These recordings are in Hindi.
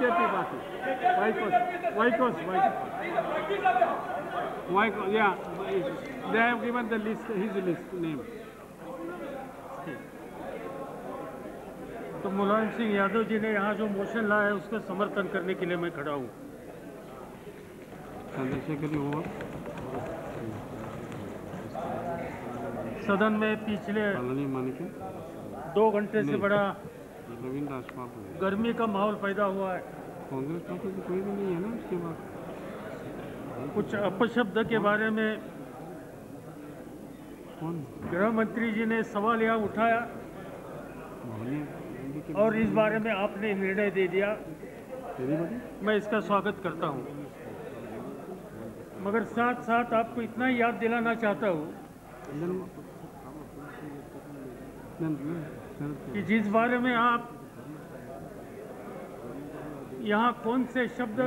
BJP party. Vaikos. Yeah, they have given the list, his list name. तो मुलायम सिंह यादव जी ने यहाँ जो मोशन लाया है उसका समर्थन करने के लिए मैं खड़ा हूँ। चंद्रशेखर हुआ सदन में पिछले 2 घंटे से बड़ा गर्मी का माहौल पैदा हुआ है। कांग्रेस पार्टी तो कोई भी नहीं है ना उसके बाद। कुछ अपशब्द के बारे में गृह मंत्री जी ने सवाल यहाँ उठाया और इस बारे में आपने निर्णय दे दिया। मैं इसका स्वागत करता हूँ, मगर साथ साथ आपको इतना याद दिलाना चाहता हूँ कि जिस बारे में आप यहाँ कौन से शब्द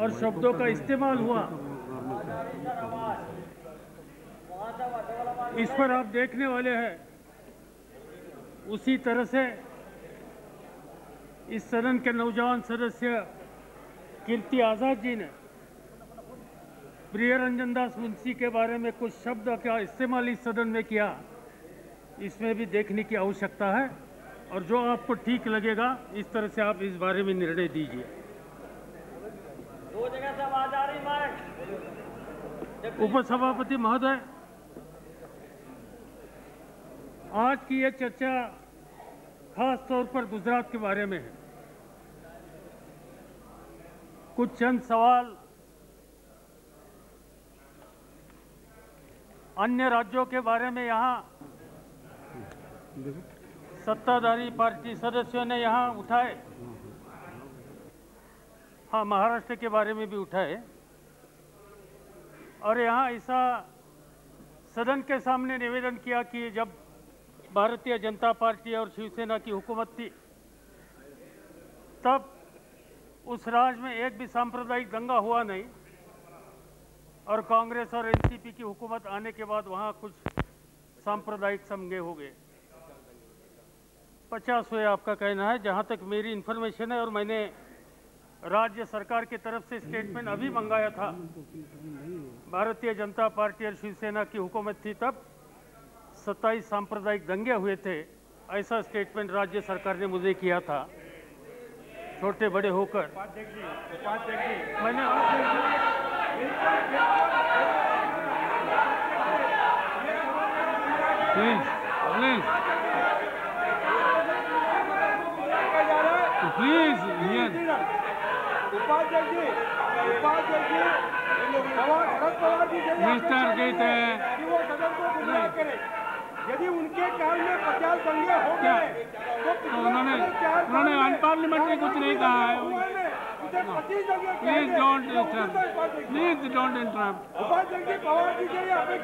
और शब्दों का इस्तेमाल हुआ, इस पर आप देखने वाले हैं। उसी तरह से इस सदन के नौजवान सदस्य कीर्ति आजाद जी ने प्रिय रंजन दास मुंशी के बारे में कुछ शब्द का इस्तेमाल इस सदन में किया। इसमें भी देखने की आवश्यकता है और जो आपको ठीक लगेगा इस तरह से आप इस बारे में निर्णय दीजिए। 2 जगह से आवाज आ रही माइक। उपसभापति महोदय, आज की ये चर्चा खास तौर पर गुजरात के बारे में है। कुछ चंद सवाल अन्य राज्यों के बारे में यहाँ सत्ताधारी पार्टी सदस्यों ने यहाँ उठाए। हाँ, महाराष्ट्र के बारे में भी उठाए और यहाँ ऐसा सदन के सामने निवेदन किया कि जब भारतीय जनता पार्टी और शिवसेना की हुकूमत थी तब उस राज्य में एक भी सांप्रदायिक दंगा हुआ नहीं और कांग्रेस और एनसीपी की हुकूमत आने के बाद वहाँ कुछ सांप्रदायिक दंगे हो गए। 50 हुए आपका कहना है, जहाँ तक मेरी इन्फॉर्मेशन है, और मैंने राज्य सरकार की तरफ से स्टेटमेंट अभी मंगाया था। भारतीय जनता पार्टी और शिवसेना की हुकूमत थी तब 27 सांप्रदायिक दंगे हुए थे, ऐसा स्टेटमेंट राज्य सरकार ने मुझे किया था छोटे बड़े होकर। मैंने प्लीज मिस्टर कहते हैं यदि उनके काल में 50 दंगे हो गए तो उन्होंने अनपार्लियामेंट्री कुछ नहीं कहा है। Please don't interrupt,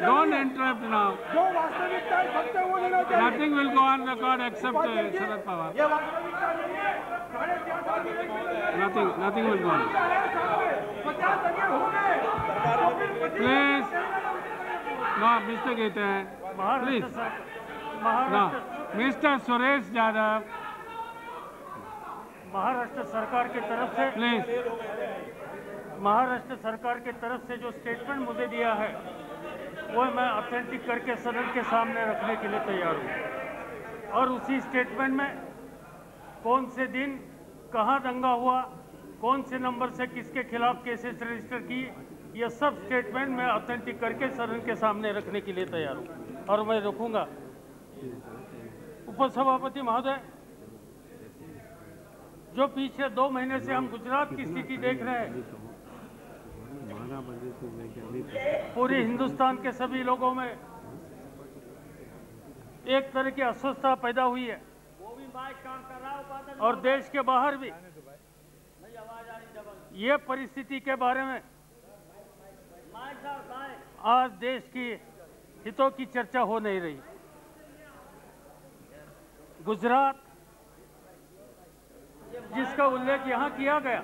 don't interrupt now. जो वास्तविकता है सत्य वो लेना चाहिए। Nothing will go on record except Sharad Pawar. ये वास्तविकता नहीं है। Nothing will go on. 50 दंगे हो गए। प्लीज नो मिस्टर कहते हैं please no mister Suresh Yadav. Maharashtra सरकार की तरफ से प्लीज महाराष्ट्र सरकार की तरफ से जो स्टेटमेंट मुझे दिया है वो मैं ऑथेंटिक करके सदन के सामने रखने के लिए तैयार हूँ। और उसी स्टेटमेंट में कौन से दिन कहाँ दंगा हुआ, कौन से नंबर से किसके खिलाफ केसेस रजिस्टर की, ये सब स्टेटमेंट मैं ऑथेंटिक करके सदन के सामने रखने के लिए तैयार हूँ और मैं रखूँगा। उपसभापति महोदय, जो पिछले 2 महीने से हम गुजरात की स्थिति देख रहे हैं, पूरे हिंदुस्तान के सभी लोगों में एक तरह की अस्वस्थता पैदा हुई है और देश के बाहर भी ये परिस्थिति के बारे में आज देश की हितों की चर्चा हो नहीं रही। गुजरात जिसका उल्लेख यहाँ किया गया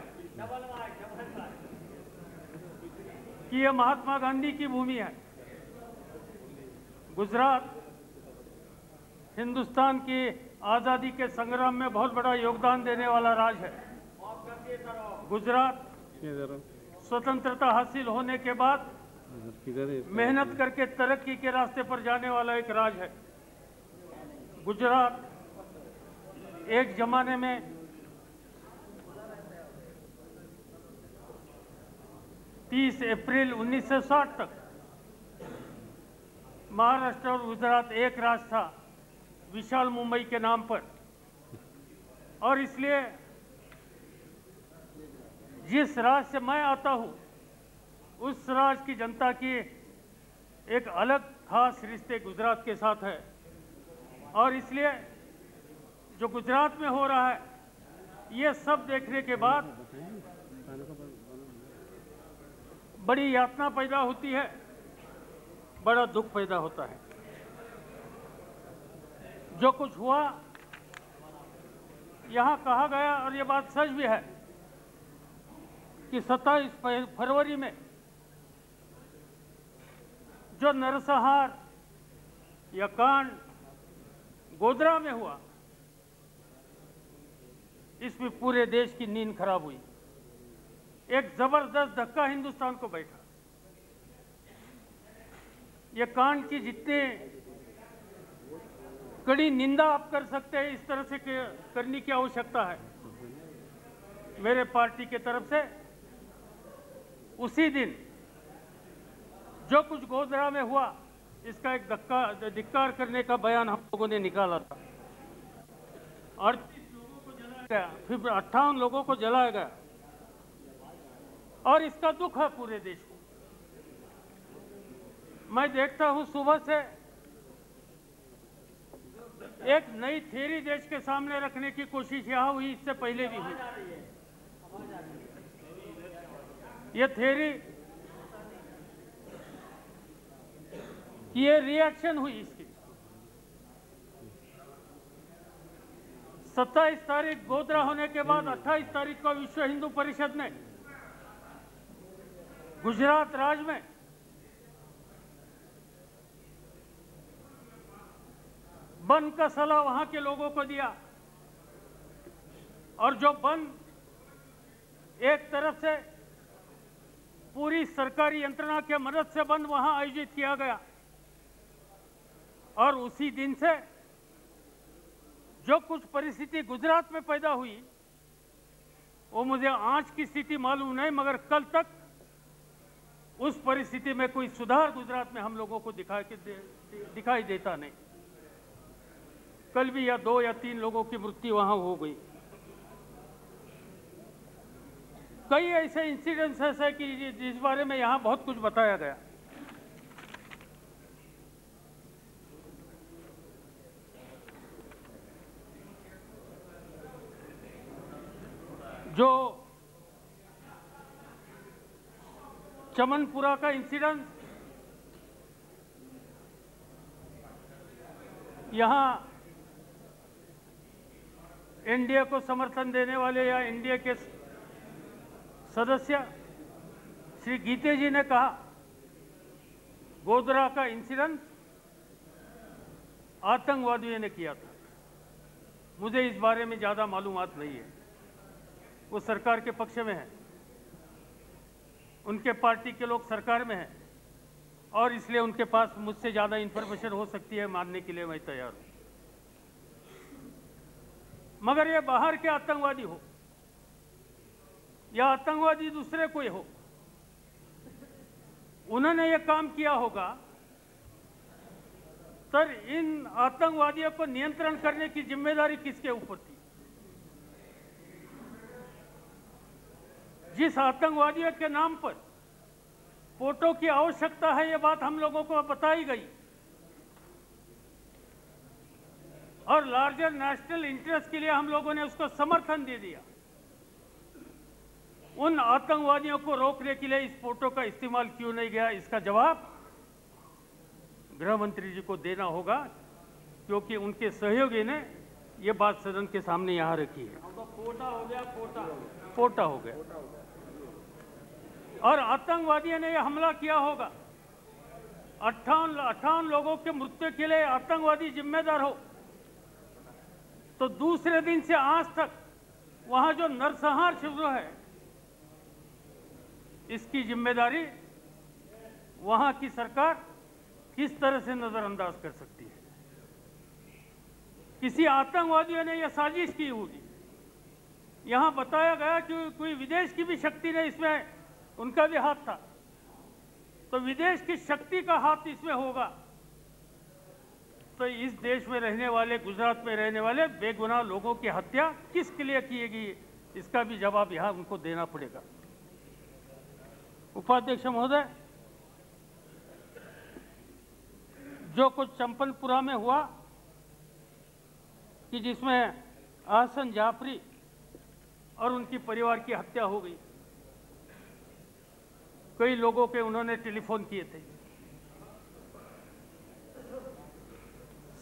कि यह महात्मा गांधी की भूमि है। गुजरात हिंदुस्तान की आज़ादी के संग्राम में बहुत बड़ा योगदान देने वाला राज्य है। गुजरात स्वतंत्रता हासिल होने के बाद मेहनत करके तरक्की के रास्ते पर जाने वाला एक राज्य है। गुजरात एक जमाने में अप्रैल 1960 तक महाराष्ट्र और गुजरात एक राज्य था, विशाल मुंबई के नाम पर। और इसलिए जिस राज्य से मैं आता हूं, उस राज्य की जनता की एक अलग खास रिश्ते गुजरात के साथ है। और इसलिए जो गुजरात में हो रहा है, ये सब देखने के बाद बड़ी यातना पैदा होती है, बड़ा दुख पैदा होता है। जो कुछ हुआ, यहां कहा गया और ये बात सच भी है कि 27 फरवरी में जो नरसंहार या कांड गोधरा में हुआ, इसमें पूरे देश की नींद खराब हुई। एक जबरदस्त धक्का हिंदुस्तान को बैठा। ये कांड की जितने कड़ी निंदा आप कर सकते हैं, इस तरह से करने की आवश्यकता है। मेरे पार्टी के तरफ से उसी दिन जो कुछ गोधरा में हुआ, इसका एक धिक्कार करने का बयान हम लोगों ने निकाला था। 38 लोगों को जलाया गया, फिर 58 लोगों को जलाया गया, और इसका दुख है पूरे देश को। मैं देखता हूं सुबह से एक नई थ्योरी देश के सामने रखने की कोशिश यहां हुई, इससे पहले भी हुई। ये थ्योरी, ये रिएक्शन हुई इसकी। 27 तारीख गोधरा होने के बाद 28 तारीख को विश्व हिंदू परिषद ने गुजरात राज्य में बंद का सलाह वहां के लोगों को दिया। और जो बंद एक तरफ से पूरी सरकारी यंत्रणा के मदद से बंद वहां आयोजित किया गया, और उसी दिन से जो कुछ परिस्थिति गुजरात में पैदा हुई, वो मुझे आज की स्थिति मालूम नहीं, मगर कल तक उस परिस्थिति में कोई सुधार गुजरात में हम लोगों को दिखाई देता नहीं। कल भी या 2 या 3 लोगों की मृत्यु वहां हो गई। कई ऐसे इंसिडेंट्स हैं कि जिस बारे में यहां बहुत कुछ बताया गया। जो चमनपुरा का इंसिडेंट, यहां एनडीए को समर्थन देने वाले या एनडीए के सदस्य श्री गीते जी ने कहा, गोधरा का इंसिडेंट आतंकवादियों ने किया था। मुझे इस बारे में ज्यादा मालूमात नहीं है। वो सरकार के पक्ष में है, उनके पार्टी के लोग सरकार में हैं, और इसलिए उनके पास मुझसे ज्यादा इंफॉर्मेशन हो सकती है, मानने के लिए मैं तैयार हूं। मगर ये बाहर के आतंकवादी हो या आतंकवादी दूसरे कोई हो, उन्होंने ये काम किया होगा, तो इन आतंकवादियों को नियंत्रण करने की जिम्मेदारी किसके ऊपर थी? जिस आतंकवादियों के नाम पर फोटो की आवश्यकता है, ये बात हम लोगों को बताई गई, और लार्जर नेशनल इंटरेस्ट के लिए हम लोगों ने उसको समर्थन दे दिया। उन आतंकवादियों को रोकने के लिए इस फोटो का इस्तेमाल क्यों नहीं गया, इसका जवाब गृह मंत्री जी को देना होगा, क्योंकि उनके सहयोगी ने ये बात सदन के सामने यहां रखी है। तो पोटा हो गया, पोटा हो गया। और आतंकवादियों ने यह हमला किया होगा। 58 लोगों के मृत्यु के लिए आतंकवादी जिम्मेदार हो, तो दूसरे दिन से आज तक वहां जो नरसंहार शुरू है, इसकी जिम्मेदारी वहां की सरकार किस तरह से नजरअंदाज कर सकती है? किसी आतंकवादियों ने यह साजिश की होगी। यहां बताया गया कि कोई विदेश की भी शक्ति ने इसमें, उनका भी हाथ था। तो विदेश की शक्ति का हाथ इसमें होगा तो इस देश में रहने वाले, गुजरात में रहने वाले बेगुनाह लोगों की हत्या किसके लिए की गई, इसका भी जवाब यहां उनको देना पड़ेगा। उपाध्यक्ष महोदय, जो कुछ चंपलपुरा में हुआ कि जिसमें आहसन जाफरी और उनकी परिवार की हत्या हो गई, कई लोगों के उन्होंने टेलीफोन किए थे।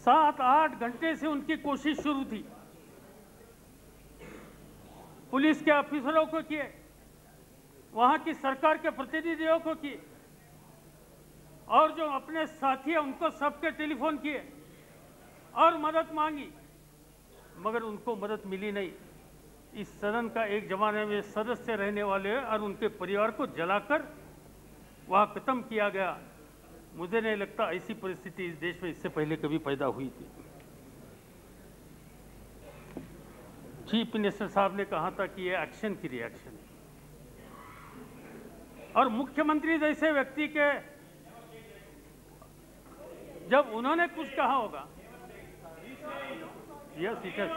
7-8 घंटे से उनकी कोशिश शुरू थी, पुलिस के ऑफिसरों को किए, वहां की सरकार के प्रतिनिधियों को किए, और जो अपने साथी हैं उनको सबके टेलीफोन किए और मदद मांगी, मगर उनको मदद मिली नहीं। इस सदन का एक जमाने में सदस्य रहने वाले और उनके परिवार को जलाकर वहां खत्म किया गया। मुझे नहीं लगता ऐसी परिस्थिति इस देश में इससे पहले कभी पैदा हुई थी। चीफ मिनिस्टर साहब ने कहा था कि यह एक्शन की रिएक्शन है, और मुख्यमंत्री जैसे व्यक्ति के जब उन्होंने कुछ कहा होगा, यस इट इज,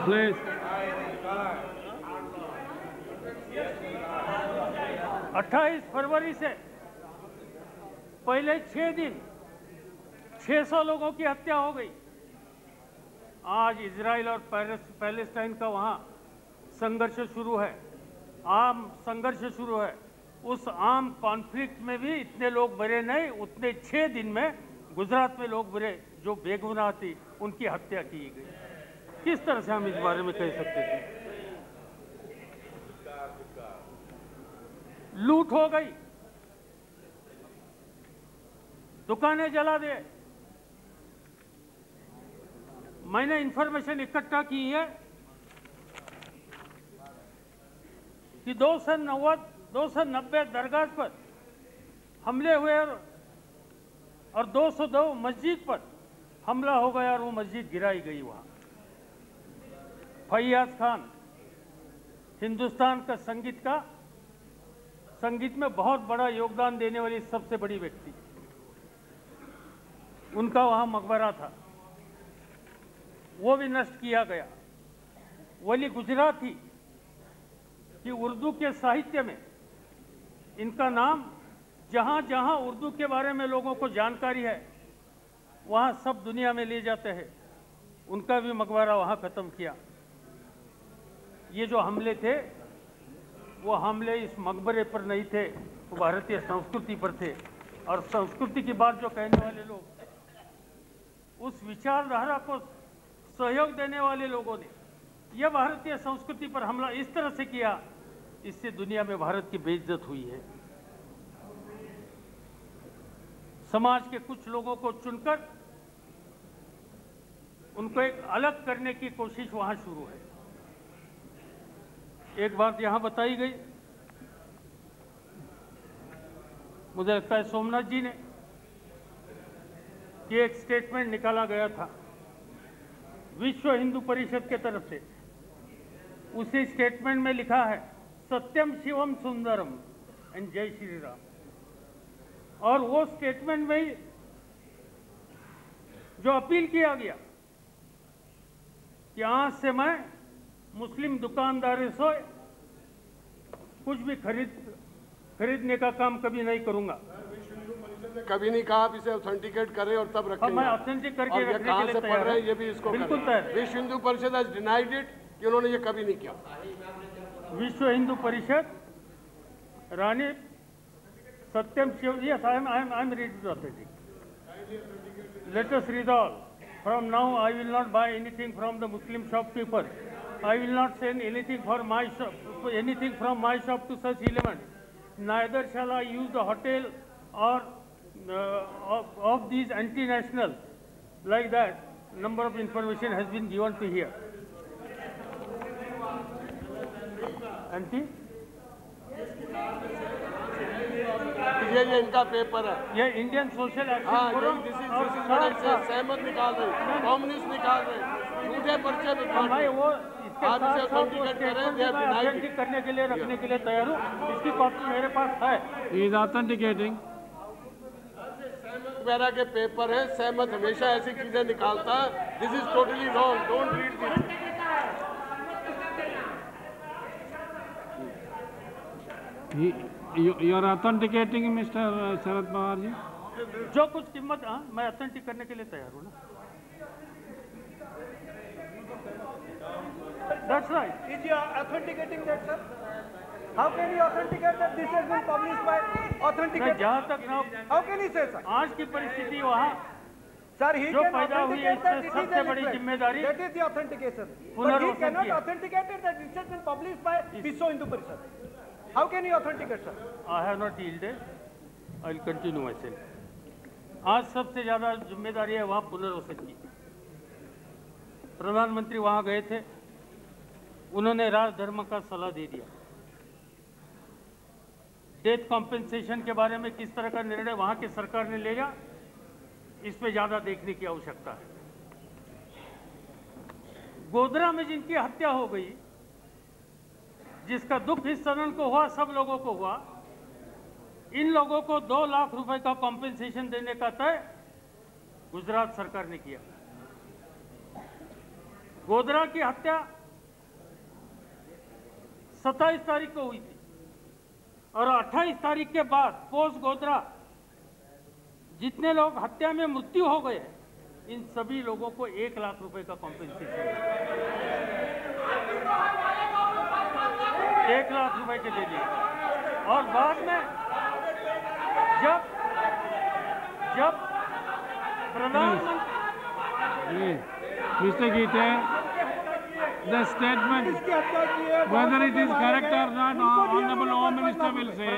प्लीज 28 फरवरी से पहले 6 दिन 600 लोगों की हत्या हो गई। आज इजराइल और पैलेस्टाइन का वहां संघर्ष शुरू है, आम संघर्ष शुरू है। उस आम कॉन्फ्लिक्ट में भी इतने लोग मरे नहीं, उतने 6 दिन में गुजरात में लोग मरे जो बेगुनाह थी, उनकी हत्या की गई। किस तरह से हम इस बारे में कह सकते थे? लूट हो गई, दुकानें जला दे। मैंने इंफॉर्मेशन इकट्ठा की है कि 290 दरगाह पर हमले हुए और 202 मस्जिद पर हमला हो गया और वो मस्जिद गिराई गई। वहां फैयाज खान, हिंदुस्तान का संगीत में बहुत बड़ा योगदान देने वाली सबसे बड़ी व्यक्ति, उनका वहां मकबरा था, वो भी नष्ट किया गया। वली गुजराती कि उर्दू के साहित्य में इनका नाम जहां जहां उर्दू के बारे में लोगों को जानकारी है वहां सब दुनिया में ले जाते हैं, उनका भी मकबरा वहां खत्म किया। ये जो हमले थे वो हमले इस मकबरे पर नहीं थे, वो भारतीय संस्कृति पर थे। और संस्कृति की बात जो कहने वाले लोग, उस विचारधारा को सहयोग देने वाले लोगों ने यह भारतीय संस्कृति पर हमला इस तरह से किया, इससे दुनिया में भारत की बेइज्जत हुई है। समाज के कुछ लोगों को चुनकर उनको एक अलग करने की कोशिश वहां शुरू है। एक बात यहां बताई गई, मुझे लगता है सोमनाथ जी ने, कि एक स्टेटमेंट निकाला गया था विश्व हिंदू परिषद के तरफ से। उसी स्टेटमेंट में लिखा है सत्यम शिवम सुंदरम एंड जय श्री राम। और वो स्टेटमेंट में ही जो अपील किया गया कि आज से मैं मुस्लिम दुकानदारों से कुछ भी खरीदने का काम कभी नहीं करूंगा। कभी नहीं कहा, आप इसे ऑथेंटिकेट करें और तब रखेंगे। मैं ऑथेंटिक करके और ये रखने कहां के से लिए पढ़ रहे हैं तैयार ये भी इसको बिल्कुल करें। तैयार। विश्व Hindu Parishad has denied it कि उन्होंने ये कभी नहीं किया। विश्व हिंदू परिषद रानी सत्यम Shiv, yes, I am ready to authentic. Let us resolve. From now, I will not buy anything from the Muslim shopkeepers. I will not send anything from my shop to such elements. Neither shall I use the hotel or of these anti-nationals Like that, number of information has been given to here. Auntie? ये इनका पेपर है। ये इंडियन सोशल हाँ, एक्शन फोरम और सहमत निकाल रहे, कम्युनिस्ट निकाल रहे, झूठे पर्चे में भाई वो इसके आप साथ इसे साथ वो authenticate करें, statement they are मैं denied authentic करने के लिए रखने के लिए तैयार हूँ। इसकी कॉपी मेरे पास है। He is authenticating. मेरा के पेपर है, सहमत हमेशा ऐसी चीजें निकालता है। This is totally wrong, don't read this. You are authenticating, Mr. Sharad Pawar ji? जो कुछ कीमत, हाँ, मैं ऑथेंटिक करने के लिए तैयार हूँ ना। That's right. Is you authenticating that, sir? How can you authenticate that this has been published by मैं authenticated? जहाँ तक ना How can you say, sir? आज की परिस्थिति वहाँ Sir, he जो can पैदा हुई है, authenticate that इसमें it is सबसे a बड़ी leaflet. जिम्मेदारी That is the authentication. But he पुनर्वसन cannot की है। authenticate it that it has been published by Vishwa Hindu Parishad. How can you authenticate, sir? I have not yielded. I will continue myself. आज सबसे ज्यादा जिम्मेदारी है वहाँ पुनर्वसन की। प्रधानमंत्री वहाँ गए थे, उन्होंने राजधर्म का सलाह दे दिया। डेथ कॉम्पेंसेशन के बारे में किस तरह का निर्णय वहाँ की सरकार ने लिया, इस पे ज्यादा देखने की आवश्यकता है। गोधरा में जिनकी हत्या हो गई, जिसका दुख इस सदन को हुआ, सब लोगों को हुआ, इन लोगों को 2 लाख रुपए का कॉम्पेंसेशन देने का तय गुजरात सरकार ने किया। गोधरा की हत्या 27 तारीख को हुई थी और 28 तारीख के बाद पोस्ट गोधरा जितने लोग हत्या में मृत्यु हो गए, इन सभी लोगों को 1 लाख रुपए का कॉम्पेंसेशन 1 लाख रुपए के दे दिए। और बाद में जब प्रधानमंत्री Mr. Gite, the statement, whether it is correct or not, Honorable Home Minister will say.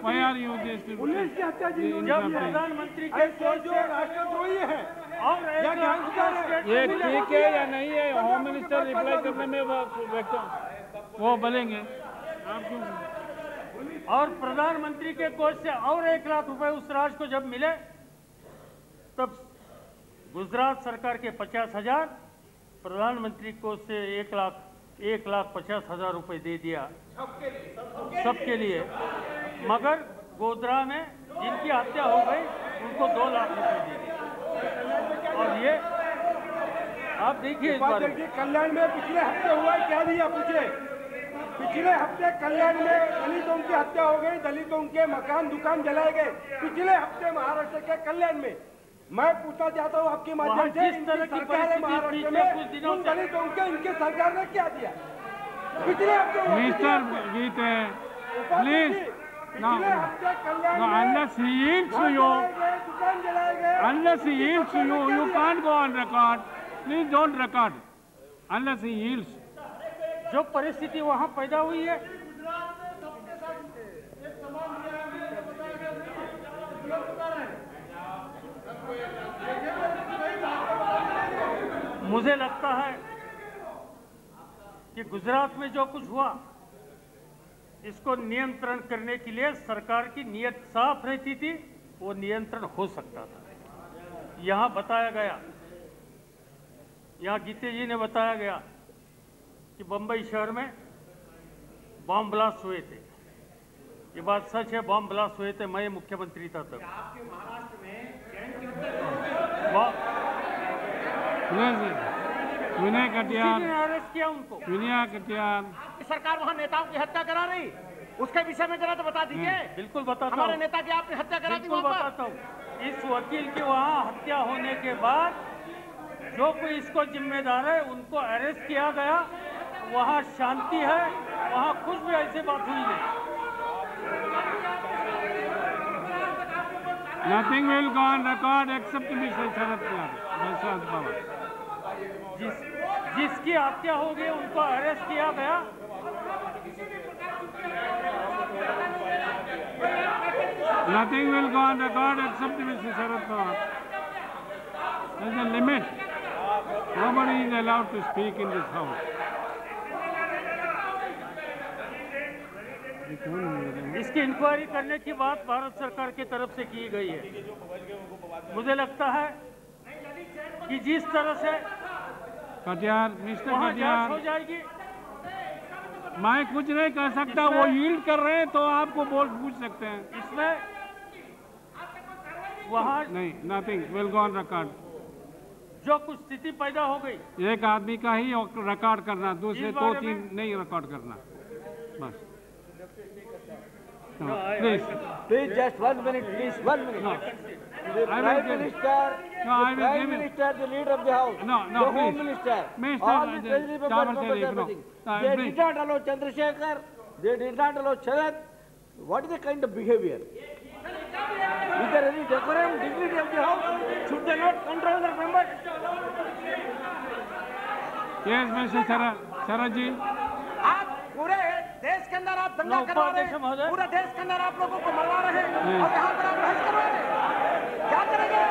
Why are you just जब प्रधानमंत्री के जो राष्ट्रद्रोही है और ये ठीक है या नहीं है, होम मिनिस्टर रिप्लाई करने में वो बोलेंगे। आप क्यों? और प्रधानमंत्री के कोष से और 1 लाख रुपए उस राज्य को जब मिले, तब गुजरात सरकार के 50,000, प्रधानमंत्री कोष से 1,50,000 रुपए दे दिया सबके लिए। मगर गोधरा में जिनकी हत्या हो गई, उनको 2 लाख रुपए दे दिए। और ये आप देखिए इस बार कल्याण में पिछले हफ्ते हुआ क्या दिया पूछे। पिछले हफ्ते कल्याण में दलितों की हत्या हो गई, दलितों के मकान दुकान जलाए गए पिछले हफ्ते महाराष्ट्र के कल्याण में। मैं पूछना चाहता हूँ आपके माध्यम से, जिस तरह की परिस्थिति पिछले कुछ दिनों से दलितों के इनके सरकार ने क्या दिया पिछले हफ्ते? Mr. Gite, please, no, unless he yields to you, you can't go on record. Please don't record, unless he yields. जो परिस्थिति वहां पैदा हुई है, मुझे लगता है कि गुजरात में जो कुछ हुआ, इसको नियंत्रण करने के लिए सरकार की नीयत साफ रहती थी, वो नियंत्रण हो सकता था। यहाँ बताया गया, यहाँ गीते जी ने बताया गया कि बंबई शहर में बॉम्ब ब्लास्ट हुए थे। ये बात सच है, बॉम्ब ब्लास्ट हुए थे, मैं मुख्यमंत्री था तब। आपके महाराष्ट्र में विनय कटियार किसी ने अरेस्ट किया उनको। विनय कटियार आपकी सरकार वहाँ नेताओं की हत्या करा रही, उसके विषय में जरा तो बता दीजिए। बिल्कुल बताता हमारे हूँ, नेता की आपने हत्या करा दी बिल्कुल वहाँ पर। बताता हूँ। इस वकील की वहाँ हत्या होने के बाद जो कोई इसको जिम्मेदार है, उनको अरेस्ट किया गया। वहाँ शांति है, वहाँ कुछ भी ऐसी बात हुई नहीं। Nothing will go on record except Mr. Sharad Pawar. जिसकी हत्या हो गई उनको अरेस्ट किया गया। Nothing will go on record except Mr. Sharad Pawar. There's a limit. Nobody is allowed to speak in this house. इसकी इंक्वायरी करने की बात भारत सरकार की तरफ से की गई है। मुझे लगता है कि जिस तरह से कटियार, मिस्टर वहाँ जांच हो कटियार, जाएगी, मैं कुछ नहीं कर सकता। वो यील्ड कर रहे हैं तो आपको पूछ सकते हैं। इसमें वहाँ नहीं, nothing will go on record. जो कुछ स्थिति पैदा हो गई, एक आदमी का ही रिकॉर्ड करना, दूसरे इस दो बारे तीन में- नहीं रिकॉर्ड करना, बस। No, Please, just 1 minute, please, 1 minute. No. The I will Prime give- Minister, No, I the will Prime give you- Minister, the Leader of the House, No, no, the Home please. Minister, Mr. all the Treasury Chawal members, Sharif, no. everything. No, They please. did not allow Chandrasekhar, they did not allow Sharad. What is the kind of behavior? Is there any decorum, dignity of the House? Should they not control their members? Yes, Mr. Sharad जी। आप पूरे देश के अंदर आप दंगा नो, करवा रहे उपाध्यक्ष महोदय। हैं, पूरे देश के अंदर आप लोगों को मरवा रहे हैं और यहाँ पर आप बहस करवा रहे हैं। क्या करेंगे?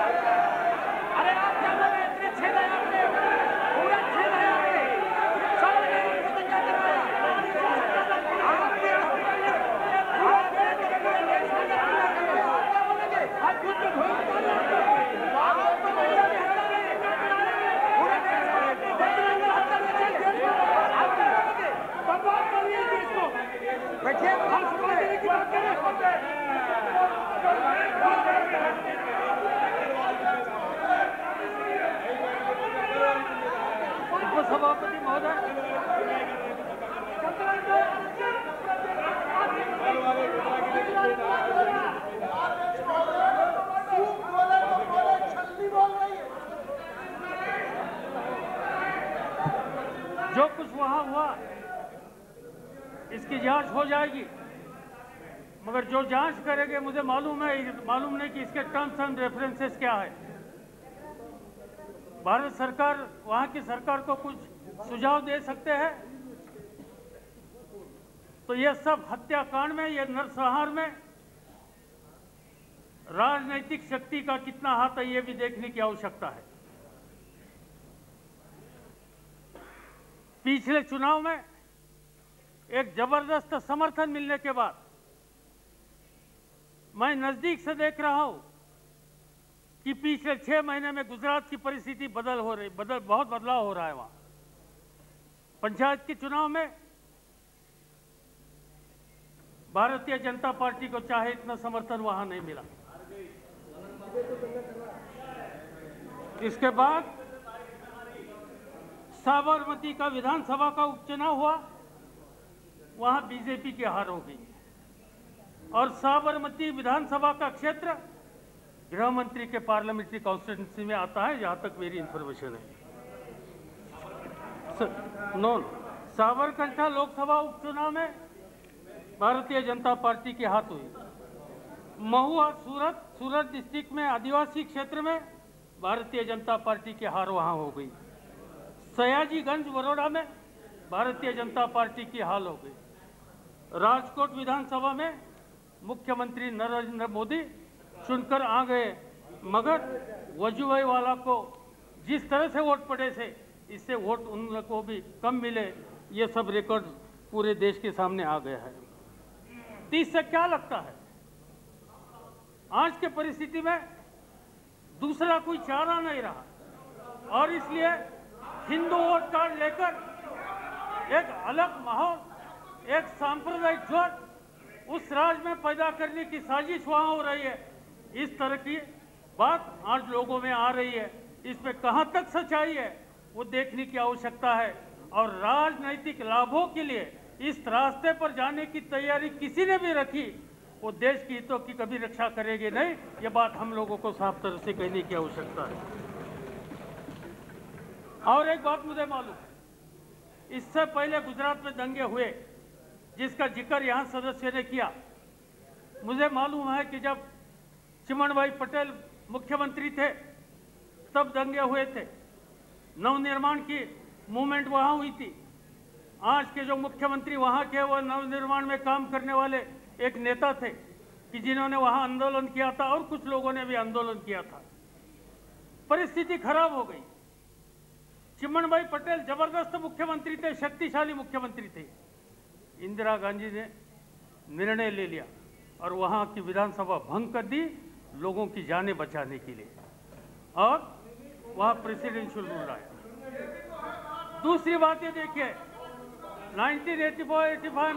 अरे आप क्या बोल रहे हैं? इतने छेद है आपने, पूरा छेद है आपने, सब ने आपको दंगा करवाया। आपने पूरे देश के अंदर दंगा करवाया। आप क्या बोलेंगे? आप खुद को धोखा दे रहे हैं। आप तो महिला भी हत्या नहीं, पूरे देश में दंगा हत्या नहीं चाहिए। आप क्या बोलेंगे? बर्बाद करिए देश को। बैठिए, हम समझने की बात करें। उपसभापति महोदय, जो कुछ वहाँ हुआ इसकी जांच हो जाएगी, मगर जो जांच करेंगे मुझे मालूम नहीं कि इसके टर्म्स एंड रेफरेंसेस क्या है। भारत सरकार वहाँ की सरकार को कुछ सुझाव दे सकते हैं तो ये सब हत्याकांड में, ये नरसंहार में राजनीतिक शक्ति का कितना हाथ है ये भी देखने की आवश्यकता है। पिछले चुनाव में एक जबरदस्त समर्थन मिलने के बाद मैं नजदीक से देख रहा हूं कि पिछले 6 महीने में गुजरात की परिस्थिति बहुत बदलाव हो रहा है। वहां पंचायत के चुनाव में भारतीय जनता पार्टी को चाहे इतना समर्थन वहां नहीं मिला। इसके बाद साबरमती का विधानसभा का उपचुनाव हुआ, वहां बीजेपी की हार हो गई और साबरमती विधानसभा का क्षेत्र गृह मंत्री के पार्लियामेंट्री कॉन्स्टिट्यूंसी में आता है, जहां तक मेरी इंफॉर्मेशन है। साबरकांठा लोकसभा उपचुनाव में भारतीय जनता पार्टी की हाथ हुई। महुआ सूरत डिस्ट्रिक्ट में आदिवासी क्षेत्र में भारतीय जनता पार्टी की हार वहां हो गई। सयाजीगंज बड़ौदा में भारतीय जनता पार्टी की हार हो गई। राजकोट विधानसभा में मुख्यमंत्री नरेंद्र मोदी चुनकर आ गए, मगर वजुभाई वाला को जिस तरह से वोट पड़े थे इससे वोट उन लोगों को भी कम मिले। ये सब रिकॉर्ड पूरे देश के सामने आ गया है। तो इससे क्या लगता है, आज के परिस्थिति में दूसरा कोई चारा नहीं रहा और इसलिए हिंदू वोट कार्ड लेकर एक अलग माहौल, एक सांप्रदायिक जोर उस राज्य में पैदा करने की साजिश वहां हो रही है। इस तरह की बात आज लोगों में आ रही है। इसमें कहां तक सच्चाई है वो देखने की आवश्यकता है और राजनीतिक लाभों के लिए इस रास्ते पर जाने की तैयारी किसी ने भी रखी वो देश की हितों की कभी रक्षा करेगी नहीं। ये बात हम लोगों को साफ तरह से कहने की आवश्यकता है। और एक बात मुझे मालूम, इससे पहले गुजरात में दंगे हुए जिसका जिक्र यहाँ सदस्य ने किया। मुझे मालूम है कि जब चिमनभाई पटेल मुख्यमंत्री थे तब दंगे हुए थे, नवनिर्माण की मूवमेंट वहाँ हुई थी। आज के जो मुख्यमंत्री वहाँ के वो नवनिर्माण में काम करने वाले एक नेता थे कि जिन्होंने वहाँ आंदोलन किया था और कुछ लोगों ने भी आंदोलन किया था। परिस्थिति खराब हो गई। चिमनभाई पटेल जबरदस्त मुख्यमंत्री थे, शक्तिशाली मुख्यमंत्री थे। इंदिरा गांधी ने निर्णय ले लिया और वहां की विधानसभा भंग कर दी लोगों की जानें बचाने के लिए, और वहां प्रेसिडेंशियल रूल आया। दूसरी बात ये देखिए, 1985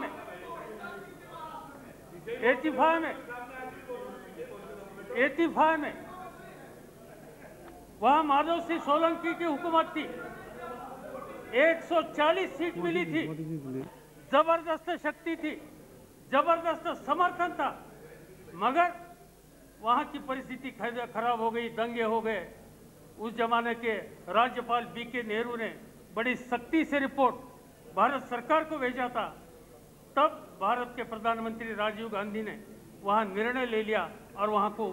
में वहां माधव सिंह सोलंकी की हुकूमत थी, 140 सीट मिली थी, जबरदस्त शक्ति थी, जबरदस्त समर्थन था, मगर वहां की परिस्थिति खराब हो गई, दंगे हो गए। उस जमाने के राज्यपाल बीके नेहरू ने बड़ी सख्ती से रिपोर्ट भारत सरकार को भेजा था। तब भारत के प्रधानमंत्री राजीव गांधी ने वहां निर्णय ले लिया और वहां को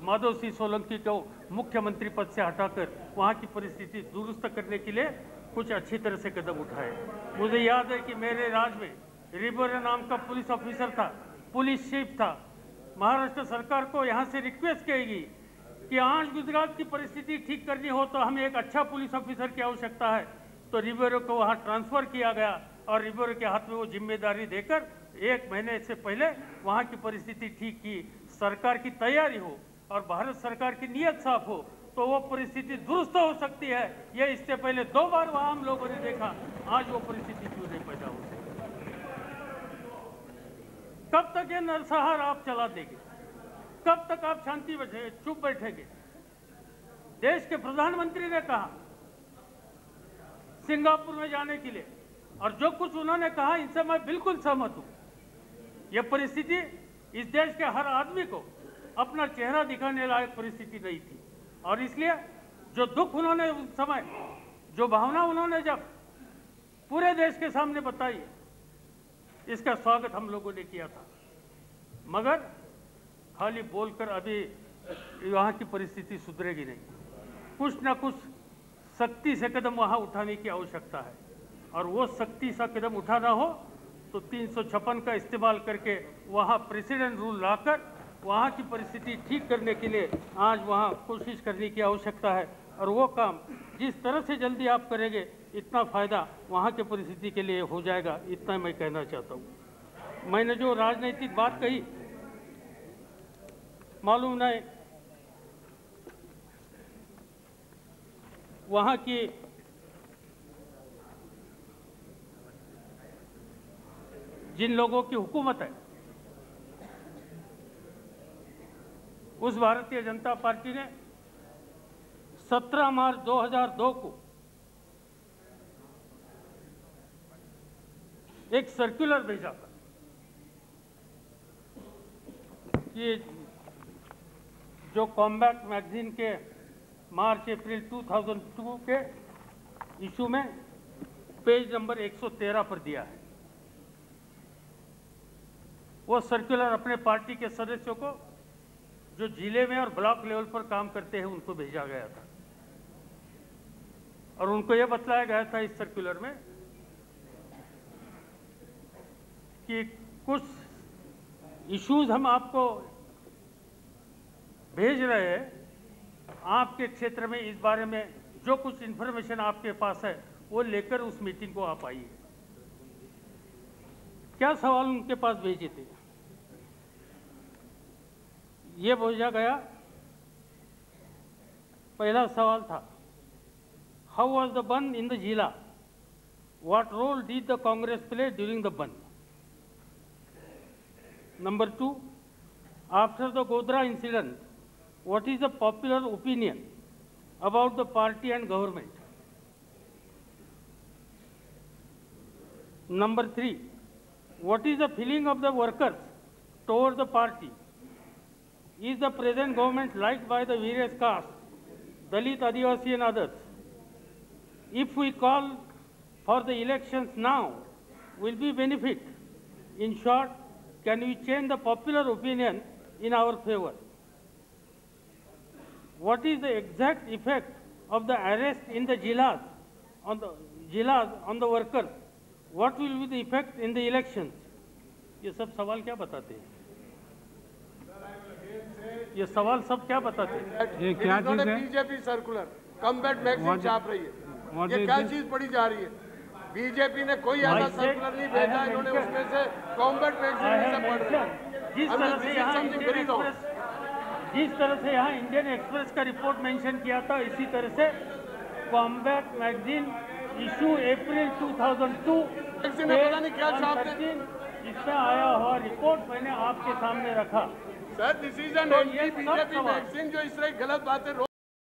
माधव सिंह सोलंकी को मुख्यमंत्री पद से हटाकर वहां की परिस्थिति दुरुस्त करने के लिए कुछ अच्छी तरह से कदम उठाए। मुझे याद है कि मेरे राज्य में रिबोरा नाम का पुलिस ऑफिसर था, पुलिस चीफ था। महाराष्ट्र सरकार को यहाँ से रिक्वेस्ट करेगी कि आज गुजरात की परिस्थिति ठीक करनी हो तो हमें एक अच्छा पुलिस ऑफिसर की आवश्यकता है। तो रिबेरो को वहाँ ट्रांसफर किया गया और रिबेरो के हाथ में वो जिम्मेदारी देकर 1 महीने से पहले वहाँ की परिस्थिति ठीक की। सरकार की तैयारी हो और भारत सरकार की नीयत साफ हो तो वो परिस्थिति दुरुस्त हो सकती है। ये इससे पहले 2 बार वहाँ हम लोगों ने देखा, आज वो परिस्थिति क्यों नहीं पैदा हो सकती। कब तक ये नरसंहार आप चला देंगे? कब तक आप शांति बैठे चुप बैठेंगे? देश के प्रधानमंत्री ने कहा सिंगापुर में जाने के लिए, और जो कुछ उन्होंने कहा इनसे मैं बिल्कुल सहमत हूं। यह परिस्थिति इस देश के हर आदमी को अपना चेहरा दिखाने लायक परिस्थिति नहीं थी, और इसलिए जो दुख उन्होंने उस समय, जो भावना उन्होंने जब पूरे देश के सामने बताई, इसका स्वागत हम लोगों ने किया था। मगर खाली बोलकर अभी वहाँ की परिस्थिति सुधरेगी नहीं। कुछ ना कुछ सख्ती से कदम वहाँ उठाने की आवश्यकता है, और वो सख्ती सा कदम उठाना हो तो 356 का इस्तेमाल करके वहाँ प्रेसिडेंट रूल लाकर वहाँ की परिस्थिति ठीक करने के लिए आज वहाँ कोशिश करने की आवश्यकता है। और वो काम जिस तरह से जल्दी आप करेंगे इतना फ़ायदा वहाँ के परिस्थिति के लिए हो जाएगा, इतना मैं कहना चाहता हूँ। मैंने जो राजनीतिक बात कही, मालूम नहीं वहाँ की जिन लोगों की हुकूमत है, उस भारतीय जनता पार्टी ने 17 मार्च 2002 को एक सर्कुलर भेजा था कि जो कॉम्बैट मैगजीन के मार्च अप्रैल 2002 के इशू में पेज नंबर 113 पर दिया है। वो सर्कुलर अपने पार्टी के सदस्यों को जो जिले में और ब्लॉक लेवल पर काम करते हैं उनको भेजा गया था, और उनको ये बतलाया गया था इस सर्कुलर में कि कुछ इश्यूज हम आपको भेज रहे हैं, आपके क्षेत्र में इस बारे में जो कुछ इन्फॉर्मेशन आपके पास है वो लेकर उस मीटिंग को आप आइए। क्या सवाल उनके पास भेजे थे? ये भेजा गया, पहला सवाल था, how was the bandh in the zila? What role did the Congress play during the bandh? Number 2, after the Godhra incident, what is the popular opinion about the party and government? Number 3, what is the feeling of the workers toward the party? Is the present government liked by the various castes, Dalit, Adivasi and others? If we call for the elections now, will be benefit? In short, can we change the popular opinion in our favor? What is the exact effect of the arrest in the jilas on the workers? What will be the effect in the elections? ये सब सवाल क्या बताते हैं? ये सवाल सब क्या बताते हैं? ये क्या चीज है? बीजेपी सर्कुलर कॉम्बैट मैगजीन छाप रही है, ये क्या चीज पढ़ी जा रही है? बीजेपी ने कोई ऐसा सर्कुलर नहीं भेजा, इन्होंने उसमें से कॉम्बैट मैगजीन से पढ़ रहे हैं। जिस तरह से यहाँ इंडियन एक्सप्रेस का रिपोर्ट मेंशन किया था, इसी तरह से कॉम्बैट मैगजीन इशू अप्रैल 2002 पता नहीं क्या छापते, इसमें आया हुआ रिपोर्ट मैंने आपके सामने रखा। Sir this is an anti BJP magazine जो इस तरह गलत बातें